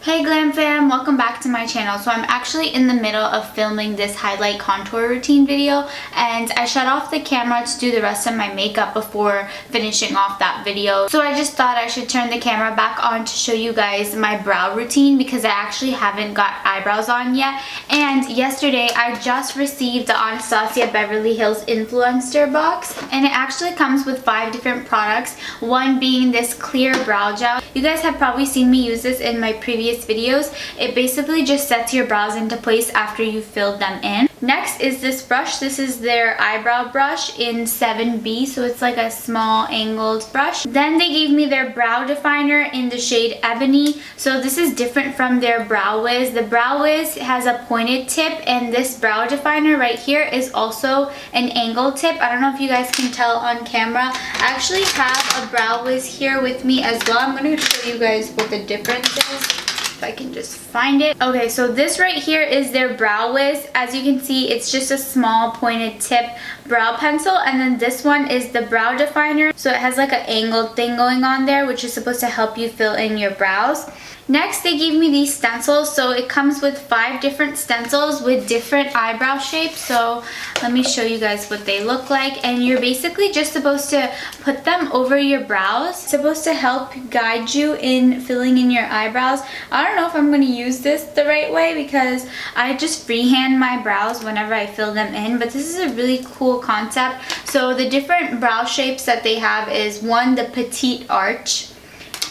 Hey Glam Fam, welcome back to my channel. So I'm actually in the middle of filming this highlight contour routine video, and I shut off the camera to do the rest of my makeup before finishing off that video. So I just thought I should turn the camera back on to show you guys my brow routine because I actually haven't got eyebrows on yet. And yesterday I just received the Anastasia Beverly Hills Influenster box, and it actually comes with 5 different products, one being this clear brow gel. You guys have probably seen me use this in my previous videos. It basically just sets your brows into place after you filled them in. Next is this brush. This is their eyebrow brush in 7B, so it's like a small angled brush. Then they gave me their brow definer in the shade Ebony. So this is different from their Brow Wiz. The Brow Wiz has a pointed tip, and this brow definer right here is also an angled tip. I don't know if you guys can tell on camera. I actually have a Brow Wiz here with me as well. I'm going to show you guys what the difference is. If I can just find it. Okay, so this right here is their Brow Wiz. As you can see, it's just a small pointed tip brow pencil, and then this one is the brow definer. So it has like an angled thing going on there, which is supposed to help you fill in your brows. Next, they gave me these stencils. So it comes with 5 different stencils with different eyebrow shapes. So let me show you guys what they look like. And you're basically just supposed to put them over your brows. It's supposed to help guide you in filling in your eyebrows. I don't know if I'm going to use this the right way because I just freehand my brows whenever I fill them in. But this is a really cool concept. So the different brow shapes that they have is one, the petite arch.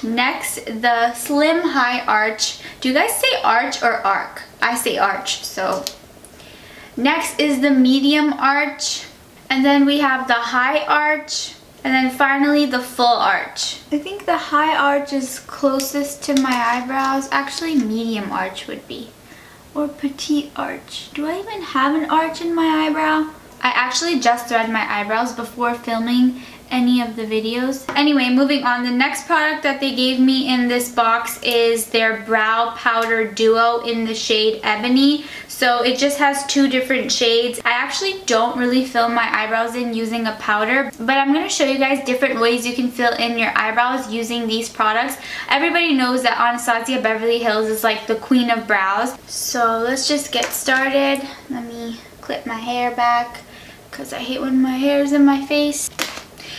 Next, the slim high arch. Do you guys say arch or arc? I say arch. So next is the medium arch, and then we have the high arch, and then finally the full arch. I think the high arch is closest to my eyebrows. Actually, medium arch would be, or petite arch. Do I even have an arch in my eyebrow? I actually just threaded my eyebrows before filming any of the videos. Anyway, moving on, the next product that they gave me in this box is their brow powder duo in the shade Ebony. So it just has 2 different shades. I actually don't really fill my eyebrows in using a powder, but I'm going to show you guys different ways you can fill in your eyebrows using these products. Everybody knows that Anastasia Beverly Hills is like the queen of brows. So let's just get started. Let me clip my hair back because I hate when my hair is in my face.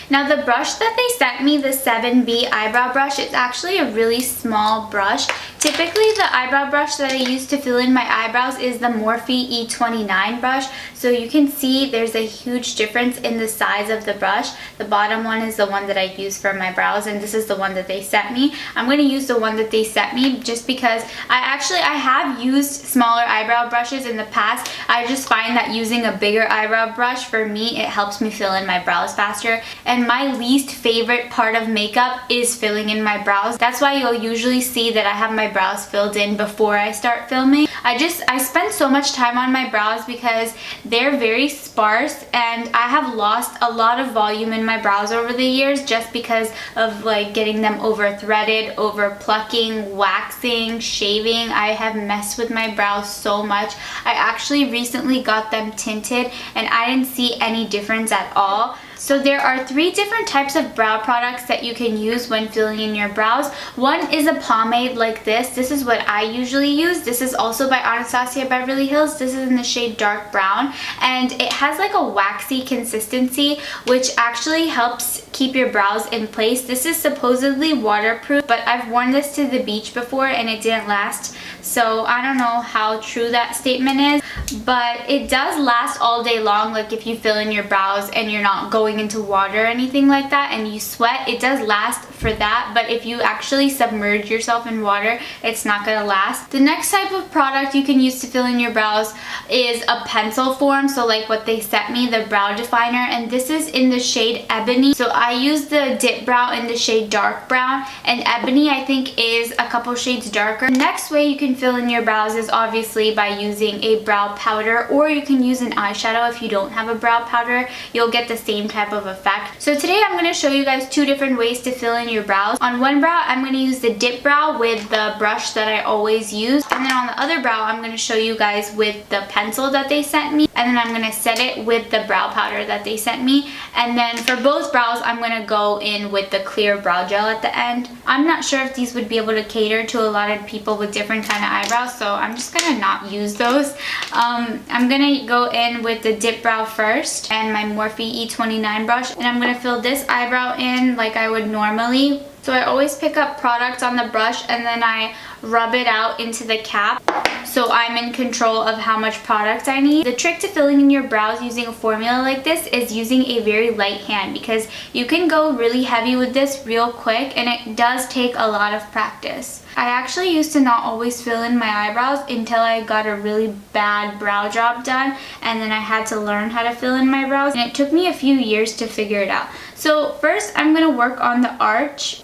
Now the brush that they sent me, the 7B eyebrow brush, it's actually a really small brush. Typically the eyebrow brush that I use to fill in my eyebrows is the Morphe E29 brush. So you can see there's a huge difference in the size of the brush. The bottom one is the one that I use for my brows, and this is the one that they sent me. I'm going to use the one that they sent me just because I have used smaller eyebrow brushes in the past. I just find that using a bigger eyebrow brush, for me, it helps me fill in my brows faster. And my least favorite part of makeup is filling in my brows. That's why you'll usually see that I have my brows filled in before I start filming. I spend so much time on my brows because they're very sparse, and I have lost a lot of volume in my brows over the years just because of like getting them over threaded, over plucking, waxing, shaving. I have messed with my brows so much. I actually recently got them tinted and I didn't see any difference at all. So there are 3 different types of brow products that you can use when filling in your brows. One is a pomade like this. This is what I usually use. This is also by Anastasia Beverly Hills. This is in the shade dark brown, and it has like a waxy consistency, which actually helps keep your brows in place. This is supposedly waterproof, but I've worn this to the beach before and it didn't last. So I don't know how true that statement is, but it does last all day long. Like if you fill in your brows and you're not going into water or anything like that and you sweat, it does last for that. But if you actually submerge yourself in water, it's not gonna last. The next type of product you can use to fill in your brows is a pencil form. So like what they sent me, the brow definer, and this is in the shade Ebony. So I use the dip brow in the shade dark brown, and Ebony I think is a couple shades darker. The next way you can fill in your brows is obviously by using a brow powder, or you can use an eyeshadow. If you don't have a brow powder, you'll get the same type of effect. So today I'm going to show you guys 2 different ways to fill in your brows. On one brow, I'm going to use the dip brow with the brush that I always use. And then on the other brow, I'm going to show you guys with the pencil that they sent me. And then I'm going to set it with the brow powder that they sent me. And then for both brows, I'm going to go in with the clear brow gel at the end. I'm not sure if these would be able to cater to a lot of people with different kind of eyebrows, so I'm just going to not use those. I'm going to go in with the dip brow first and my Morphe E29 brush. And I'm going to fill this eyebrow in like I would normally. So I always pick up product on the brush and then I rub it out into the cap so I'm in control of how much product I need. The trick to filling in your brows using a formula like this is using a very light hand, because you can go really heavy with this real quick and it does take a lot of practice. I actually used to not always fill in my eyebrows until I got a really bad brow job done, and then I had to learn how to fill in my brows, and it took me a few years to figure it out. So first I'm going to work on the arch.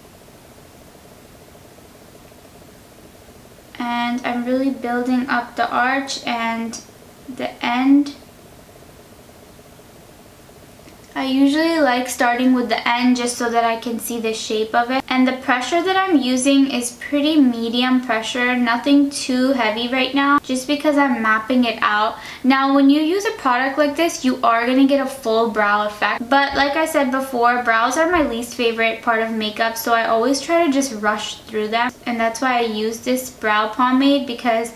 And I'm really building up the arch and the end. I usually like starting with the end just so that I can see the shape of it. And the pressure that I'm using is pretty medium pressure, nothing too heavy right now, just because I'm mapping it out. Now when you use a product like this, you are going to get a full brow effect. But like I said before, brows are my least favorite part of makeup, so I always try to just rush through them. And that's why I use this brow pomade, because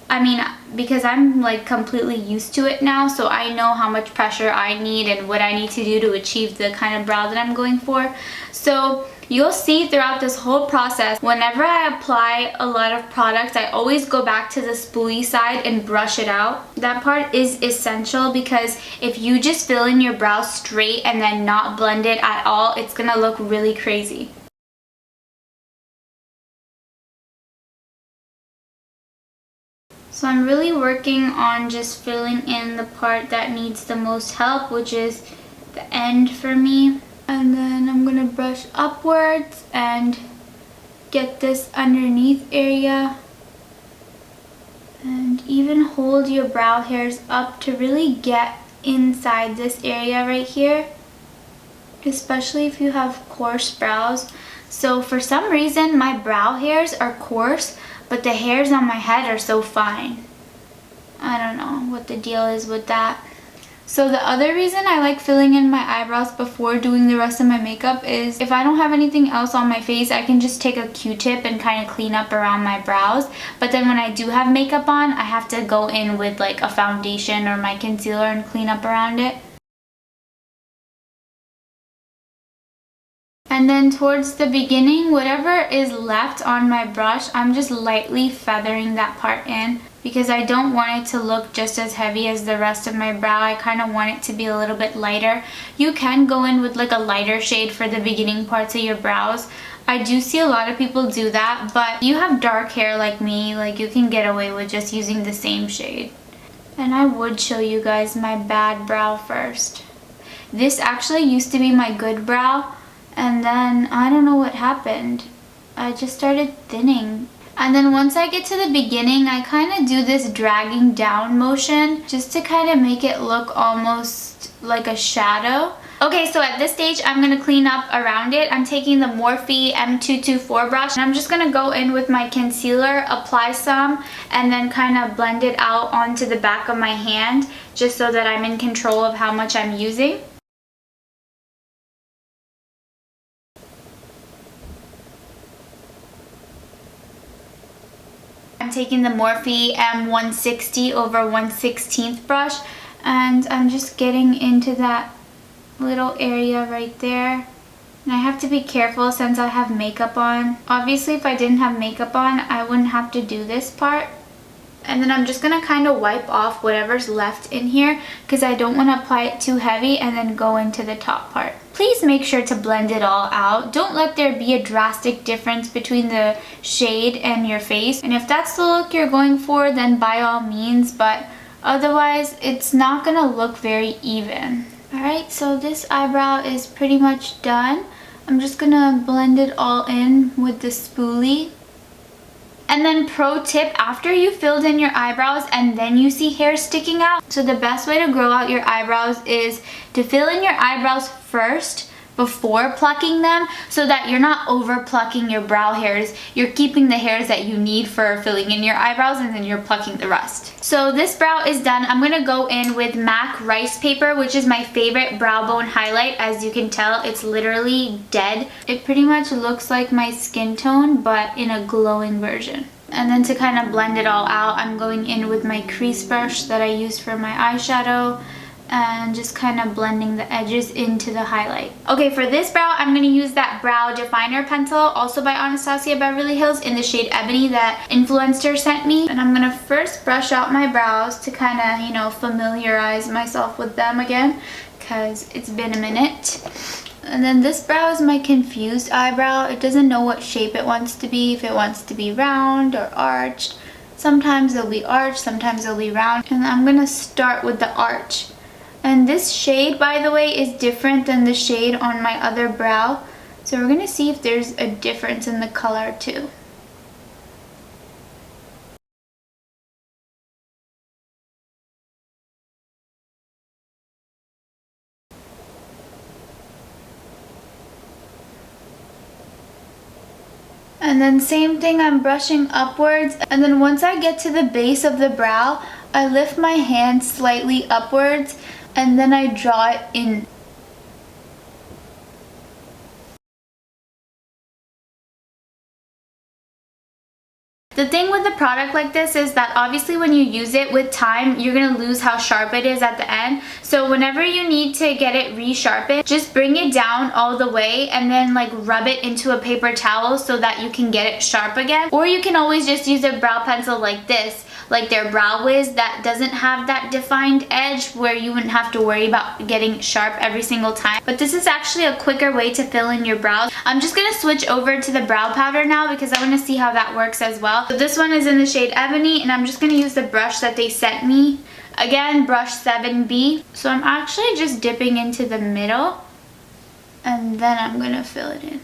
I'm like completely used to it now, so I know how much pressure I need and what I need to do to achieve the kind of brow that I'm going for. So you'll see throughout this whole process, whenever I apply a lot of product, I always go back to the spoolie side and brush it out. That part is essential, because if you just fill in your brow straight and then not blend it at all, it's gonna look really crazy. So I'm really working on just filling in the part that needs the most help, which is the end for me. And then I'm going to brush upwards and get this underneath area. And even hold your brow hairs up to really get inside this area right here, especially if you have coarse brows. So for some reason my brow hairs are coarse, but the hairs on my head are so fine. I don't know what the deal is with that. So the other reason I like filling in my eyebrows before doing the rest of my makeup is if I don't have anything else on my face, I can just take a Q-tip and kind of clean up around my brows. But then when I do have makeup on, I have to go in with like a foundation or my concealer and clean up around it. And then towards the beginning, whatever is left on my brush, I'm just lightly feathering that part in, because I don't want it to look just as heavy as the rest of my brow. I kind of want it to be a little bit lighter. You can go in with like a lighter shade for the beginning parts of your brows. I do see a lot of people do that, but you have dark hair like me, like you can get away with just using the same shade. And I would show you guys my bad brow first. This actually used to be my good brow, and then I don't know what happened. I just started thinning. And then once I get to the beginning, I kind of do this dragging down motion just to kind of make it look almost like a shadow. Okay, so at this stage, I'm going to clean up around it. I'm taking the Morphe M224 brush, and I'm just going to go in with my concealer, apply some, and then kind of blend it out onto the back of my hand, just so that I'm in control of how much I'm using. I'm taking the Morphe M160 over 1/16 brush, and I'm just getting into that little area right there. And I have to be careful since I have makeup on. Obviously, if I didn't have makeup on, I wouldn't have to do this part. And then I'm just going to kind of wipe off whatever's left in here, because I don't want to apply it too heavy and then go into the top part. Please make sure to blend it all out. Don't let there be a drastic difference between the shade and your face. And if that's the look you're going for, then by all means, but otherwise it's not going to look very even. Alright, so this eyebrow is pretty much done. I'm just going to blend it all in with the spoolie. And then pro tip, after you filled in your eyebrows and then you see hair sticking out, so the best way to grow out your eyebrows is to fill in your eyebrows first, before plucking them so that you're not over plucking your brow hairs. You're keeping the hairs that you need for filling in your eyebrows, and then you're plucking the rest. So this brow is done. I'm gonna go in with MAC Rice Paper, which is my favorite brow bone highlight. As you can tell, it's literally dead. It pretty much looks like my skin tone, but in a glowing version. And then to kind of blend it all out, I'm going in with my crease brush that I used for my eyeshadow, and just kind of blending the edges into the highlight. Okay, for this brow, I'm going to use that brow definer pencil, also by Anastasia Beverly Hills, in the shade Ebony that Influenster sent me. And I'm going to first brush out my brows to kind of, you know, familiarize myself with them again, because it's been a minute. And then this brow is my confused eyebrow. It doesn't know what shape it wants to be, if it wants to be round or arched. Sometimes it'll be arched, sometimes it'll be round. And I'm going to start with the arch. And this shade, by the way, is different than the shade on my other brow. So we're gonna see if there's a difference in the color too. And then same thing, I'm brushing upwards. And then once I get to the base of the brow, I lift my hand slightly upwards, and then I draw it in. The thing with a product like this is that obviously when you use it with time, you're going to lose how sharp it is at the end. So whenever you need to get it resharpened, just bring it down all the way and then like rub it into a paper towel so that you can get it sharp again. Or you can always just use a brow pencil like this, like their Brow Wiz, that doesn't have that defined edge where you wouldn't have to worry about getting sharp every single time. But this is actually a quicker way to fill in your brows. I'm just going to switch over to the brow powder now because I want to see how that works as well. So this one is in the shade Ebony, and I'm just going to use the brush that they sent me. Again, brush 7B. So I'm actually just dipping into the middle, and then I'm going to fill it in.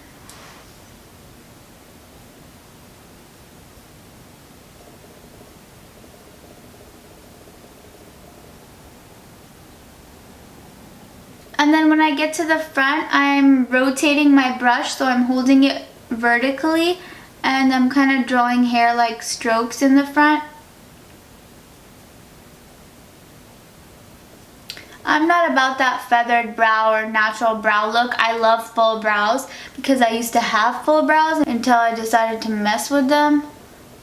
And then when I get to the front, I'm rotating my brush, so I'm holding it vertically, and I'm kind of drawing hair-like strokes in the front. I'm not about that feathered brow or natural brow look. I love full brows because I used to have full brows until I decided to mess with them.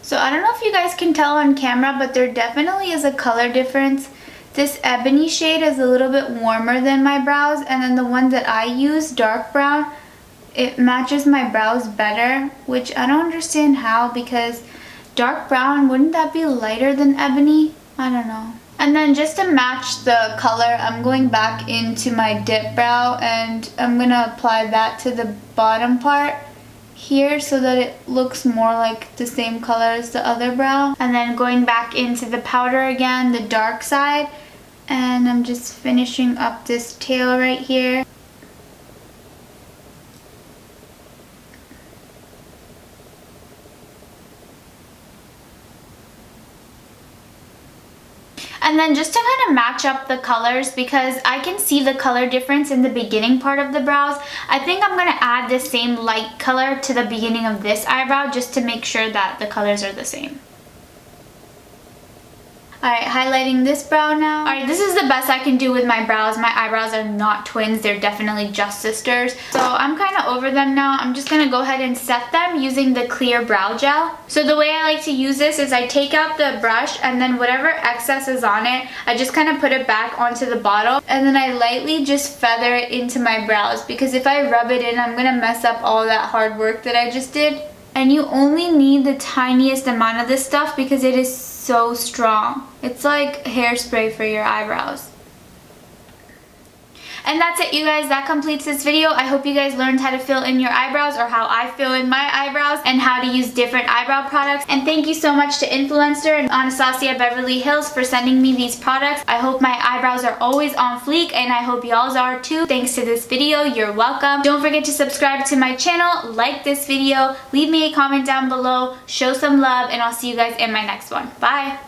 So I don't know if you guys can tell on camera, but there definitely is a color difference. This Ebony shade is a little bit warmer than my brows, and then the one that I use, dark brown, it matches my brows better, which I don't understand how, because dark brown, wouldn't that be lighter than Ebony? I don't know. And then just to match the color, I'm going back into my dip brow, and I'm going to apply that to the bottom part here so that it looks more like the same color as the other brow. And then going back into the powder again, the dark side, and I'm just finishing up this tail right here. And then just to kind of match up the colors, because I can see the color difference in the beginning part of the brows, I think I'm going to add the same light color to the beginning of this eyebrow just to make sure that the colors are the same. Alright, highlighting this brow now. Alright, this is the best I can do with my brows. My eyebrows are not twins, they're definitely just sisters. So I'm kind of over them now. I'm just going to go ahead and set them using the clear brow gel. So the way I like to use this is I take out the brush, and then whatever excess is on it, I just kind of put it back onto the bottle, and then I lightly just feather it into my brows, because if I rub it in, I'm going to mess up all that hard work that I just did. And you only need the tiniest amount of this stuff because it is so strong. It's like hairspray for your eyebrows. And that's it, you guys. That completes this video. I hope you guys learned how to fill in your eyebrows, or how I fill in my eyebrows, and how to use different eyebrow products. And thank you so much to Influenster and Anastasia Beverly Hills for sending me these products. I hope my eyebrows are always on fleek, and I hope y'all's are too. Thanks to this video. You're welcome. Don't forget to subscribe to my channel, like this video, leave me a comment down below, show some love, and I'll see you guys in my next one. Bye!